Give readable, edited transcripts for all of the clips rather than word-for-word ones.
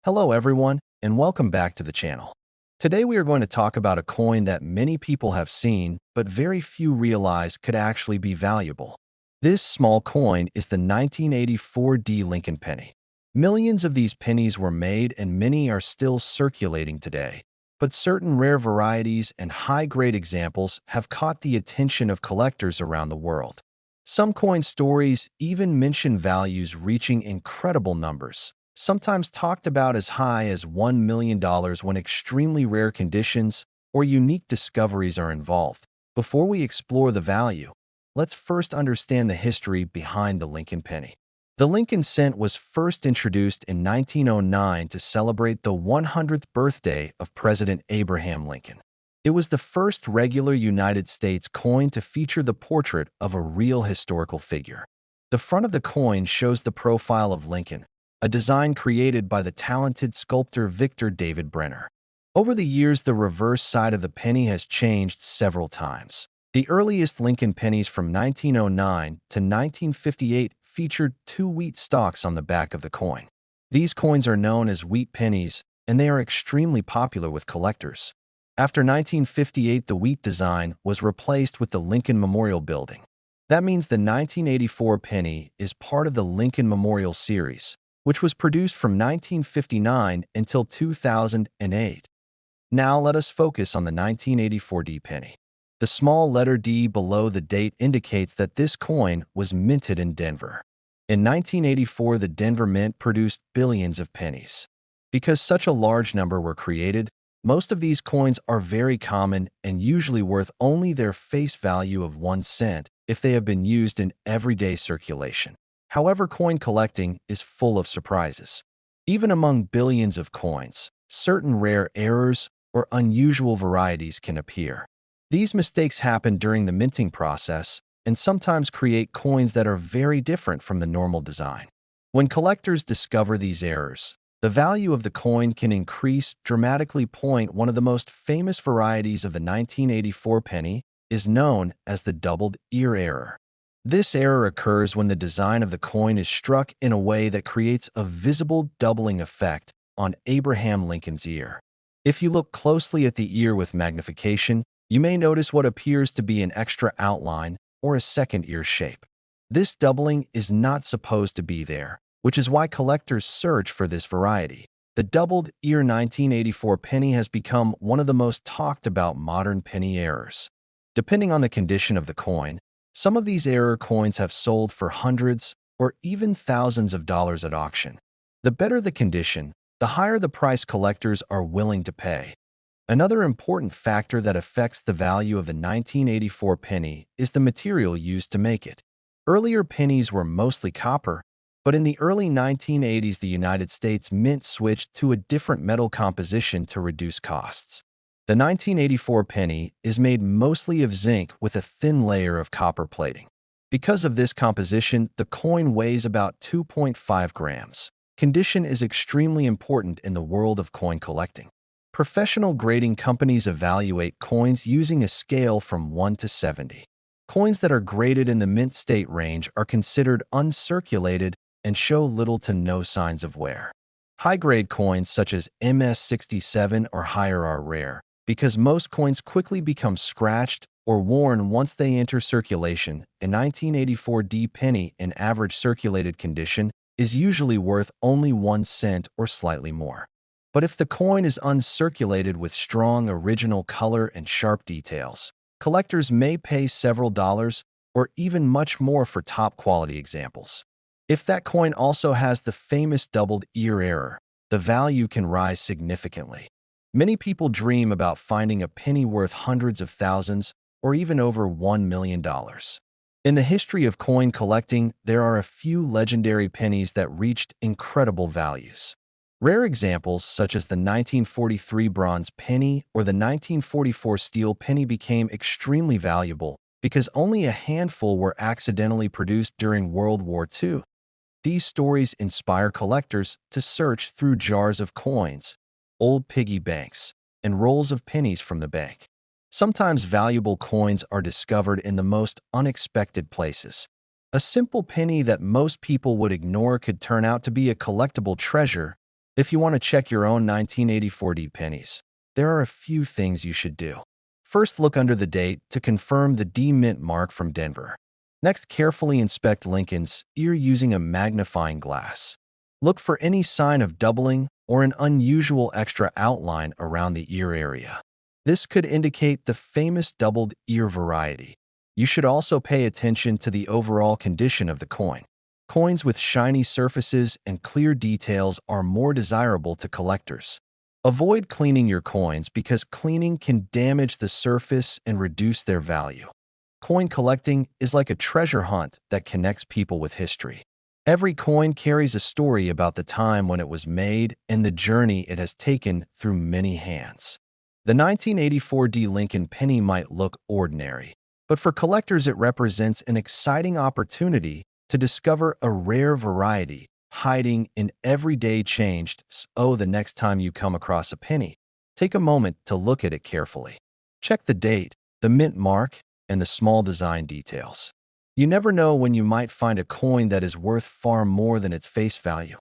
Hello everyone, and welcome back to the channel. Today we are going to talk about a coin that many people have seen, but very few realize could actually be valuable. This small coin is the 1984 D Lincoln penny. Millions of these pennies were made and many are still circulating today. But certain rare varieties and high-grade examples have caught the attention of collectors around the world. Some coin stories even mention values reaching incredible numbers, sometimes talked about as high as $1 million when extremely rare conditions or unique discoveries are involved. Before we explore the value, let's first understand the history behind the Lincoln penny. The Lincoln cent was first introduced in 1909 to celebrate the 100th birthday of President Abraham Lincoln. It was the first regular United States coin to feature the portrait of a real historical figure. The front of the coin shows the profile of Lincoln, a design created by the talented sculptor Victor David Brenner. Over the years, the reverse side of the penny has changed several times. The earliest Lincoln pennies from 1909 to 1958 featured two wheat stalks on the back of the coin. These coins are known as wheat pennies, and they are extremely popular with collectors. After 1958, the wheat design was replaced with the Lincoln Memorial Building. That means the 1984 penny is part of the Lincoln Memorial series, which was produced from 1959 until 2008. Now let us focus on the 1984 D penny. The small letter D below the date indicates that this coin was minted in Denver. In 1984, the Denver Mint produced billions of pennies. Because such a large number were created, most of these coins are very common and usually worth only their face value of 1 cent if they have been used in everyday circulation. However, coin collecting is full of surprises. Even among billions of coins, certain rare errors or unusual varieties can appear. These mistakes happen during the minting process and sometimes create coins that are very different from the normal design. When collectors discover these errors, the value of the coin can increase dramatically. One of the most famous varieties of the 1984 penny is known as the doubled ear error. This error occurs when the design of the coin is struck in a way that creates a visible doubling effect on Abraham Lincoln's ear. If you look closely at the ear with magnification, you may notice what appears to be an extra outline or a second ear shape. This doubling is not supposed to be there, which is why collectors search for this variety. The doubled ear 1984 penny has become one of the most talked about modern penny errors. Depending on the condition of the coin, some of these error coins have sold for hundreds or even thousands of dollars at auction. The better the condition, the higher the price collectors are willing to pay. Another important factor that affects the value of the 1984 penny is the material used to make it. Earlier pennies were mostly copper, but in the early 1980s, the United States Mint switched to a different metal composition to reduce costs. The 1984 penny is made mostly of zinc with a thin layer of copper plating. Because of this composition, the coin weighs about 2.5 grams. Condition is extremely important in the world of coin collecting. Professional grading companies evaluate coins using a scale from 1 to 70. Coins that are graded in the mint state range are considered uncirculated and show little to no signs of wear. High-grade coins such as MS-67 or higher are rare, because most coins quickly become scratched or worn once they enter circulation. A 1984 D penny in average circulated condition is usually worth only 1 cent or slightly more. But if the coin is uncirculated with strong original color and sharp details, collectors may pay several dollars or even much more for top-quality examples. If that coin also has the famous doubled ear error, the value can rise significantly. Many people dream about finding a penny worth hundreds of thousands or even over $1 million. In the history of coin collecting, there are a few legendary pennies that reached incredible values. Rare examples such as the 1943 bronze penny or the 1944 steel penny became extremely valuable because only a handful were accidentally produced during World War II. These stories inspire collectors to search through jars of coins, old piggy banks, and rolls of pennies from the bank. Sometimes valuable coins are discovered in the most unexpected places. A simple penny that most people would ignore could turn out to be a collectible treasure. If you want to check your own 1984 D pennies, there are a few things you should do. First, look under the date to confirm the D mint mark from Denver. Next, carefully inspect Lincoln's ear using a magnifying glass. Look for any sign of doubling or an unusual extra outline around the ear area. This could indicate the famous doubled ear variety. You should also pay attention to the overall condition of the coin. Coins with shiny surfaces and clear details are more desirable to collectors. Avoid cleaning your coins because cleaning can damage the surface and reduce their value. Coin collecting is like a treasure hunt that connects people with history. Every coin carries a story about the time when it was made and the journey it has taken through many hands. The 1984 D Lincoln penny might look ordinary, but for collectors it represents an exciting opportunity to discover a rare variety hiding in everyday change. So the next time you come across a penny, take a moment to look at it carefully. Check the date, the mint mark, and the small design details. You never know when you might find a coin that is worth far more than its face value.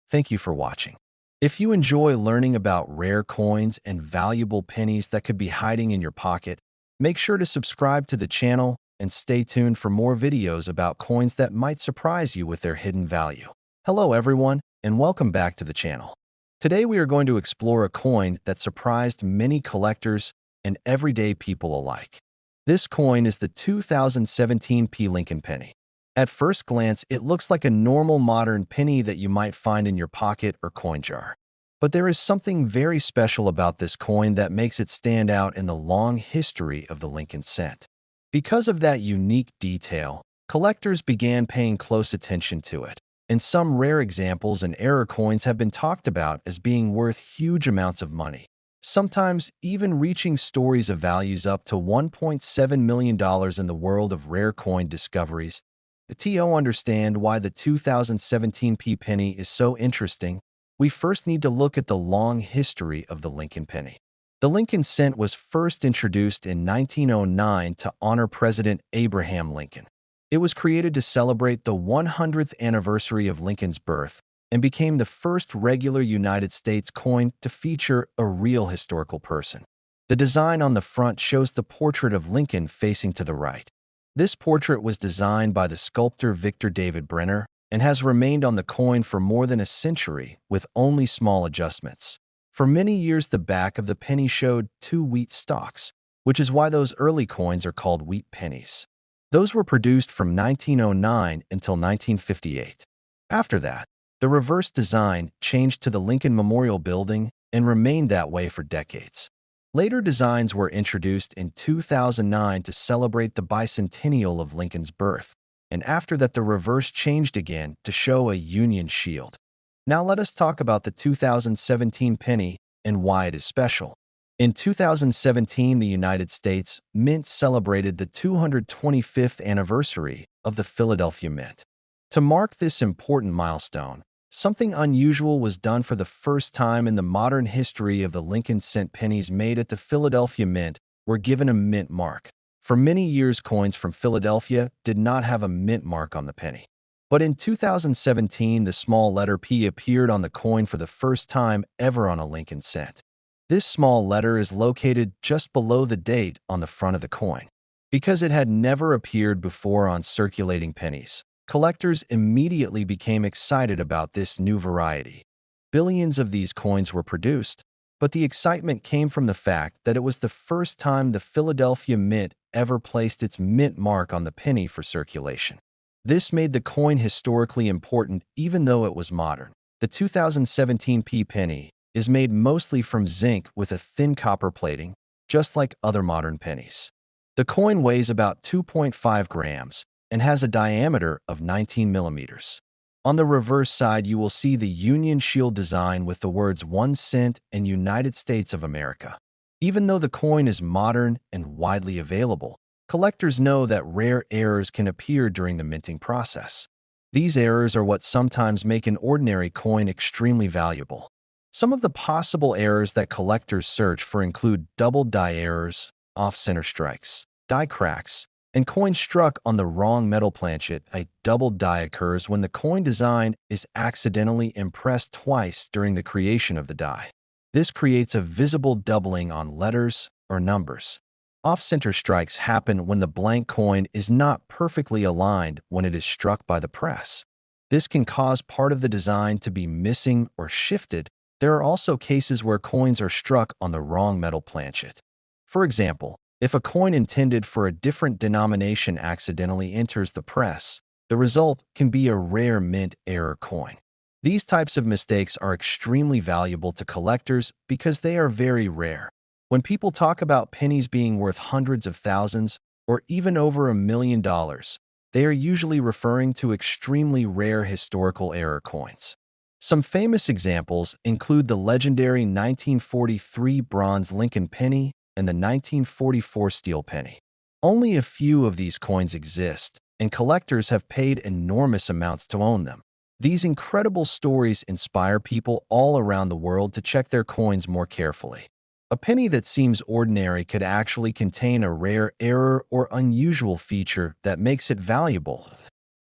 Thank you for watching. If you enjoy learning about rare coins and valuable pennies that could be hiding in your pocket, make sure to subscribe to the channel and stay tuned for more videos about coins that might surprise you with their hidden value. Hello everyone, and welcome back to the channel. Today we are going to explore a coin that surprised many collectors and everyday people alike. This coin is the 2017 P Lincoln penny. At first glance, it looks like a normal modern penny that you might find in your pocket or coin jar. But there is something very special about this coin that makes it stand out in the long history of the Lincoln cent. Because of that unique detail, collectors began paying close attention to it, and some rare examples and error coins have been talked about as being worth huge amounts of money, sometimes even reaching stories of values up to $1.7 million in the world of rare coin discoveries. To understand why the 2017 P penny is so interesting, we first need to look at the long history of the Lincoln penny. The Lincoln cent was first introduced in 1909 to honor President Abraham Lincoln. It was created to celebrate the 100th anniversary of Lincoln's birth and became the first regular United States coin to feature a real historical person. The design on the front shows the portrait of Lincoln facing to the right. This portrait was designed by the sculptor Victor David Brenner and has remained on the coin for more than a century with only small adjustments. For many years, the back of the penny showed two wheat stalks, which is why those early coins are called wheat pennies. Those were produced from 1909 until 1958. After that, the reverse design changed to the Lincoln Memorial Building and remained that way for decades. Later designs were introduced in 2009 to celebrate the bicentennial of Lincoln's birth, and after that the reverse changed again to show a Union shield. Now let us talk about the 2017 penny and why it is special. In 2017, the United States Mint celebrated the 225th anniversary of the Philadelphia Mint. To mark this important milestone, something unusual was done for the first time in the modern history of the Lincoln cent. Pennies made at the Philadelphia Mint were given a mint mark. For many years, coins from Philadelphia did not have a mint mark on the penny. But in 2017, the small letter P appeared on the coin for the first time ever on a Lincoln cent. This small letter is located just below the date on the front of the coin. Because it had never appeared before on circulating pennies, collectors immediately became excited about this new variety. Billions of these coins were produced, but the excitement came from the fact that it was the first time the Philadelphia Mint ever placed its mint mark on the penny for circulation. This made the coin historically important even though it was modern. The 2017 P penny is made mostly from zinc with a thin copper plating, just like other modern pennies. The coin weighs about 2.5 grams and has a diameter of 19 millimeters. On the reverse side, you will see the Union shield design with the words 1 cent and United States of America. Even though the coin is modern and widely available, collectors know that rare errors can appear during the minting process. These errors are what sometimes make an ordinary coin extremely valuable. Some of the possible errors that collectors search for include double die errors, off-center strikes, die cracks, And coins struck on the wrong metal planchet, a double die occurs when the coin design is accidentally impressed twice during the creation of the die. This creates a visible doubling on letters or numbers. Off-center strikes happen when the blank coin is not perfectly aligned when it is struck by the press. This can cause part of the design to be missing or shifted. There are also cases where coins are struck on the wrong metal planchet. For example, if a coin intended for a different denomination accidentally enters the press, the result can be a rare mint error coin. These types of mistakes are extremely valuable to collectors because they are very rare. When people talk about pennies being worth hundreds of thousands or even over $1 million, they are usually referring to extremely rare historical error coins. Some famous examples include the legendary 1943 bronze Lincoln penny and the 1944 steel penny. Only a few of these coins exist, and collectors have paid enormous amounts to own them. These incredible stories inspire people all around the world to check their coins more carefully. A penny that seems ordinary could actually contain a rare error or unusual feature that makes it valuable.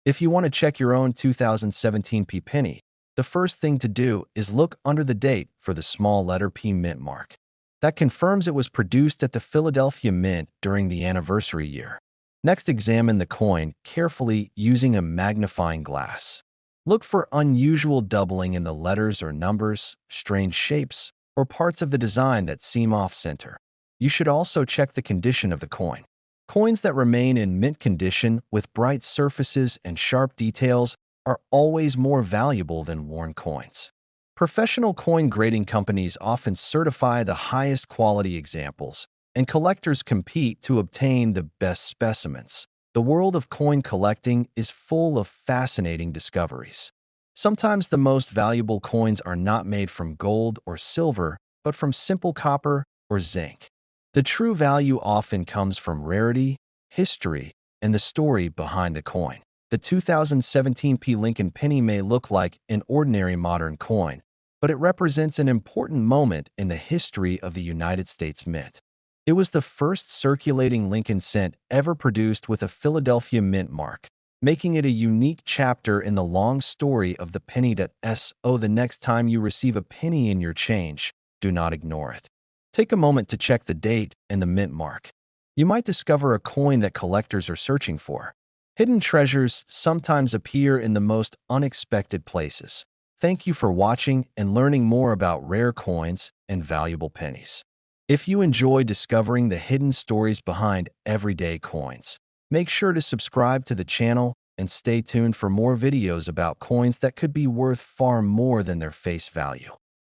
If you want to check your own 2017 P penny, the first thing to do is look under the date for the small letter P mint mark. That confirms it was produced at the Philadelphia Mint during the anniversary year. Next, examine the coin carefully using a magnifying glass. Look for unusual doubling in the letters or numbers, strange shapes, or parts of the design that seem off-center. You should also check the condition of the coin. Coins that remain in mint condition with bright surfaces and sharp details are always more valuable than worn coins. Professional coin grading companies often certify the highest quality examples, and collectors compete to obtain the best specimens. The world of coin collecting is full of fascinating discoveries. Sometimes the most valuable coins are not made from gold or silver, but from simple copper or zinc. The true value often comes from rarity, history, and the story behind the coin. The 2017 P Lincoln penny may look like an ordinary modern coin, but it represents an important moment in the history of the United States Mint. It was the first circulating Lincoln cent ever produced with a Philadelphia Mint mark, making it a unique chapter in the long story of the penny. So the next time you receive a penny in your change, do not ignore it. Take a moment to check the date and the mint mark. You might discover a coin that collectors are searching for. Hidden treasures sometimes appear in the most unexpected places. Thank you for watching and learning more about rare coins and valuable pennies. If you enjoy discovering the hidden stories behind everyday coins, make sure to subscribe to the channel and stay tuned for more videos about coins that could be worth far more than their face value.